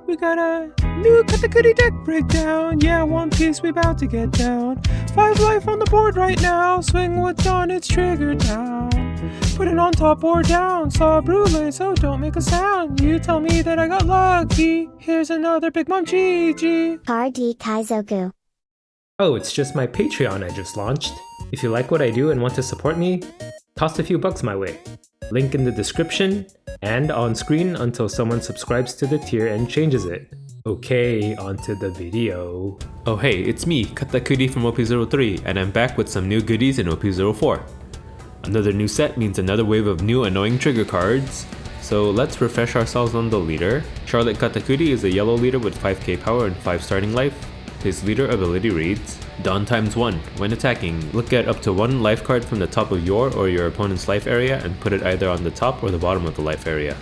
We got a new Katakuri deck breakdown. Yeah, One Piece, we about to get down. 5 life on the board right now. Swing what's on its trigger down. Put it on top or down. Saw Brule, so don't make a sound. You tell me that I got lucky. Here's another Big Mom GG. Card Kaizoku. Oh, it's just my Patreon I just launched. If you like what I do and want to support me, toss a few bucks my way. Link in the description and on screen until someone subscribes to the tier and changes it. Okay, onto the video. Oh hey, it's me, KATAKURI from OP03, and I'm back with some new goodies in OP04. Another new set means another wave of new annoying trigger cards. So let's refresh ourselves on the leader. Charlotte Katakuri is a yellow leader with 5k power and 5 starting life. His leader ability reads, Dawn times 1. When attacking, look at up to 1 life card from the top of your or your opponent's life area and put it either on the top or the bottom of the life area.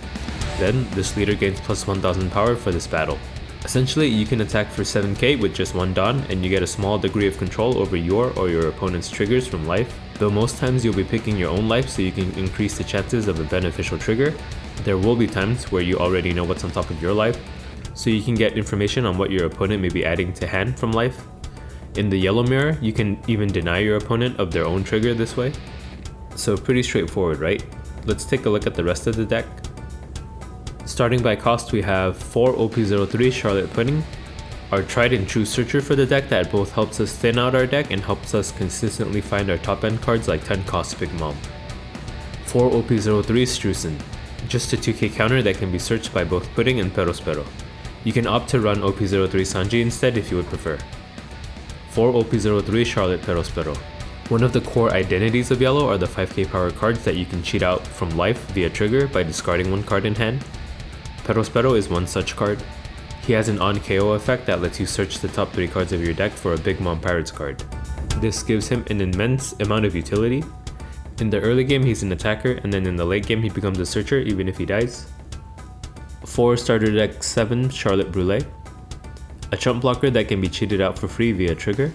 Then, this leader gains plus 1000 power for this battle. Essentially, you can attack for 7k with just 1 Dawn and you get a small degree of control over your or your opponent's triggers from life. Though most times you'll be picking your own life so you can increase the chances of a beneficial trigger, there will be times where you already know what's on top of your life, so you can get information on what your opponent may be adding to hand from life. In the yellow mirror, you can even deny your opponent of their own trigger this way. So pretty straightforward, right? Let's take a look at the rest of the deck. Starting by cost, we have 4 OP03 Charlotte Pudding, our tried and true searcher for the deck that both helps us thin out our deck and helps us consistently find our top end cards like 10 cost Big Mom. 4 OP03 Strusen, just a 2k counter that can be searched by both Pudding and Perospero. You can opt to run OP03 Sanji instead if you would prefer. 4 OP03 Charlotte Perospero. One of the core identities of yellow are the 5k power cards that you can cheat out from life via trigger by discarding 1 card in hand. Perospero is one such card. He has an on KO effect that lets you search the top 3 cards of your deck for a Big Mom Pirates card. This gives him an immense amount of utility. In the early game he's an attacker, and then in the late game he becomes a searcher even if he dies. 4 Starter Deck 7 Charlotte Brule. A chump blocker that can be cheated out for free via trigger.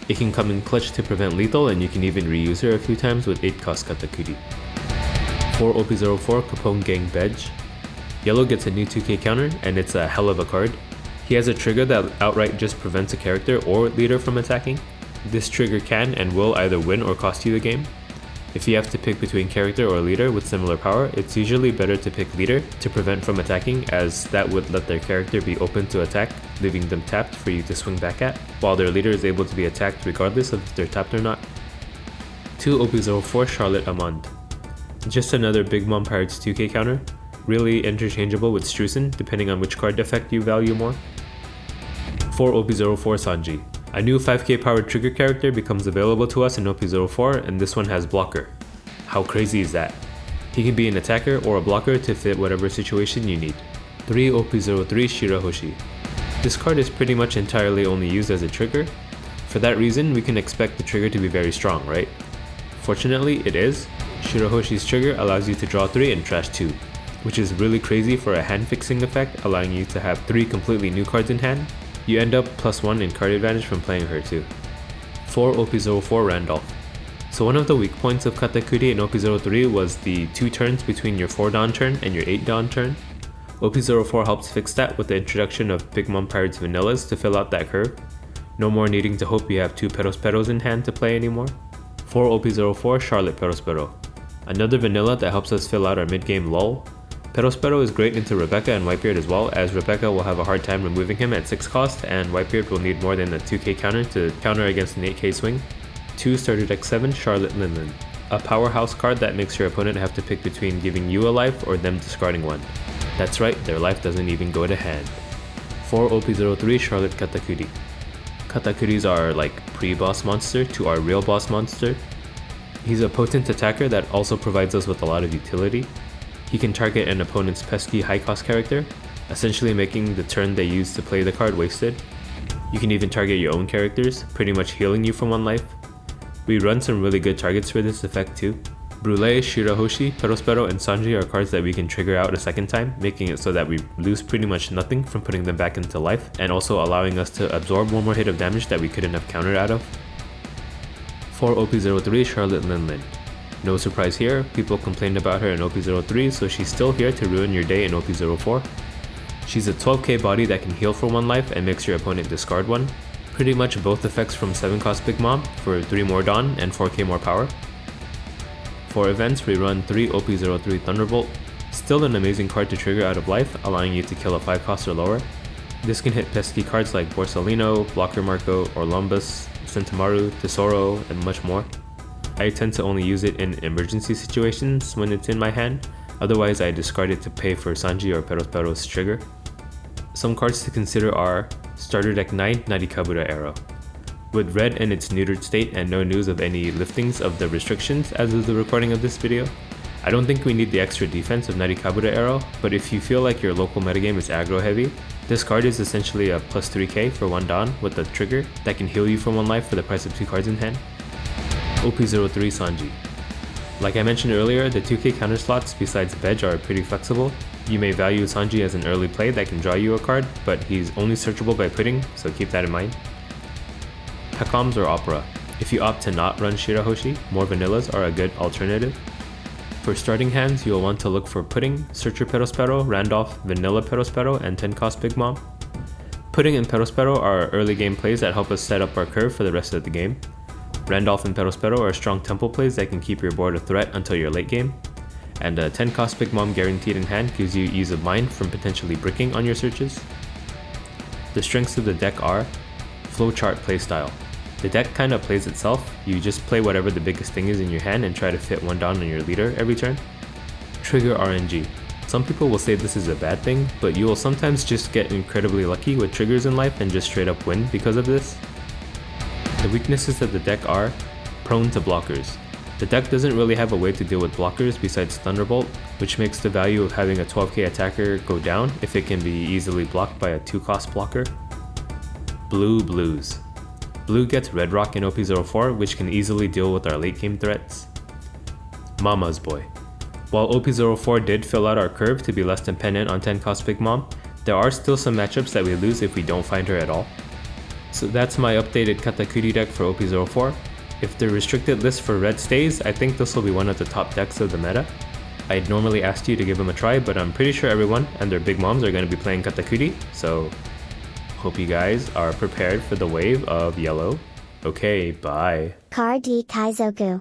It can come in clutch to prevent lethal and you can even reuse her a few times with 8 cost Katakuri. 4 OP04 Capone Gang Bedge. Yellow gets a new 2k counter and it's a hell of a card. He has a trigger that outright just prevents a character or leader from attacking. This trigger can and will either win or cost you the game. If you have to pick between character or leader with similar power, it's usually better to pick leader to prevent from attacking, as that would let their character be open to attack, leaving them tapped for you to swing back at, while their leader is able to be attacked regardless of if they're tapped or not. 2 OP04 Charlotte Amand. Just another Big Mom Pirates 2k counter, really interchangeable with Strusen depending on which card effect you value more. 4 OP04 Sanji. A new 5k powered trigger character becomes available to us in OP04 and this one has blocker. How crazy is that? He can be an attacker or a blocker to fit whatever situation you need. 3 OP03 Shirahoshi. This card is pretty much entirely only used as a trigger. For that reason, we can expect the trigger to be very strong, right? Fortunately, it is. Shirahoshi's trigger allows you to draw 3 and trash 2, which is really crazy for a hand fixing effect, allowing you to have 3 completely new cards in hand. You end up +1 in card advantage from playing her too. 4 OP04 Randolph. So one of the weak points of Katakuri in OP03 was the 2 turns between your 4 Dawn turn and your 8 Dawn turn. OP04 helps fix that with the introduction of Big Mom Pirates Vanillas to fill out that curve. No more needing to hope you have 2 Perosperos in hand to play anymore. 4 OP04 Charlotte Perospero. Another vanilla that helps us fill out our mid-game lull. Perospero is great into Rebecca and Whitebeard as well, as Rebecca will have a hard time removing him at 6 cost and Whitebeard will need more than a 2k counter to counter against an 8k swing. 2 Starter Deck 7 Charlotte Linlin. A powerhouse card that makes your opponent have to pick between giving you a life or them discarding one. That's right, their life doesn't even go to hand. 4 OP03 Charlotte Katakuri. Katakuris are like pre-boss monster to our real boss monster. He's a potent attacker that also provides us with a lot of utility. He can target an opponent's pesky high cost character, essentially making the turn they use to play the card wasted. You can even target your own characters, pretty much healing you from 1 life. We run some really good targets for this effect too. Brule, Shirahoshi, Perospero, and Sanji are cards that we can trigger out a second time, making it so that we lose pretty much nothing from putting them back into life, and also allowing us to absorb 1 more hit of damage that we couldn't have countered out of. 4 OP03 Charlotte Linlin. No surprise here, people complained about her in OP03, so she's still here to ruin your day in OP04. She's a 12k body that can heal for 1 life and makes your opponent discard 1. Pretty much both effects from 7 cost Big Mom for 3 more Dawn and 4k more power. For events, we run 3 OP03 Thunderbolt, still an amazing card to trigger out of life, allowing you to kill a 5 cost or lower. This can hit pesky cards like Borsalino, Blocker Marco, Orlumbus, Sentamaru, Tesoro, and much more. I tend to only use it in emergency situations when it's in my hand, otherwise I discard it to pay for Sanji or Perospero's trigger. Some cards to consider are Starter Deck 9 Narikabura Arrow. With red in its neutered state and no news of any liftings of the restrictions as of the recording of this video, I don't think we need the extra defense of Narikabura Arrow, but if you feel like your local metagame is aggro heavy, this card is essentially a plus 3k for 1 Dawn with a trigger that can heal you for 1 life for the price of 2 cards in hand. OP03 Sanji. Like I mentioned earlier, the 2k counter slots besides Veg are pretty flexible. You may value Sanji as an early play that can draw you a card, but he's only searchable by putting, so keep that in mind. Hakoms or Opera. If you opt to not run Shirahoshi, more vanillas are a good alternative. For starting hands, you'll want to look for Pudding, Searcher Perospero, Randolph, Vanilla Perospero, and 10 cost Big Mom. Pudding and Perospero are early game plays that help us set up our curve for the rest of the game. Randolph and Perospero are strong tempo plays that can keep your board a threat until your late game. And a 10 cost Big Mom guaranteed in hand gives you ease of mind from potentially bricking on your searches. The strengths of the deck are Flowchart playstyle. The deck kinda plays itself, you just play whatever the biggest thing is in your hand and try to fit 1 down on your leader every turn. Trigger RNG. Some people will say this is a bad thing, but you will sometimes just get incredibly lucky with triggers in life and just straight up win because of this. The weaknesses of the deck are prone to blockers. The deck doesn't really have a way to deal with blockers besides Thunderbolt, which makes the value of having a 12k attacker go down if it can be easily blocked by a 2 cost blocker. Blues. Blue gets Red Rock in OP04, which can easily deal with our late game threats. Mama's Boy. While OP04 did fill out our curve to be less dependent on 10 cost Big Mom, there are still some matchups that we lose if we don't find her at all. So that's my updated Katakuri deck for OP04. If the restricted list for red stays, I think this will be one of the top decks of the meta. I'd normally ask you to give them a try, but I'm pretty sure everyone and their big moms are going to be playing Katakuri, so hope you guys are prepared for the wave of yellow. Okay, bye. Card D Kaizoku.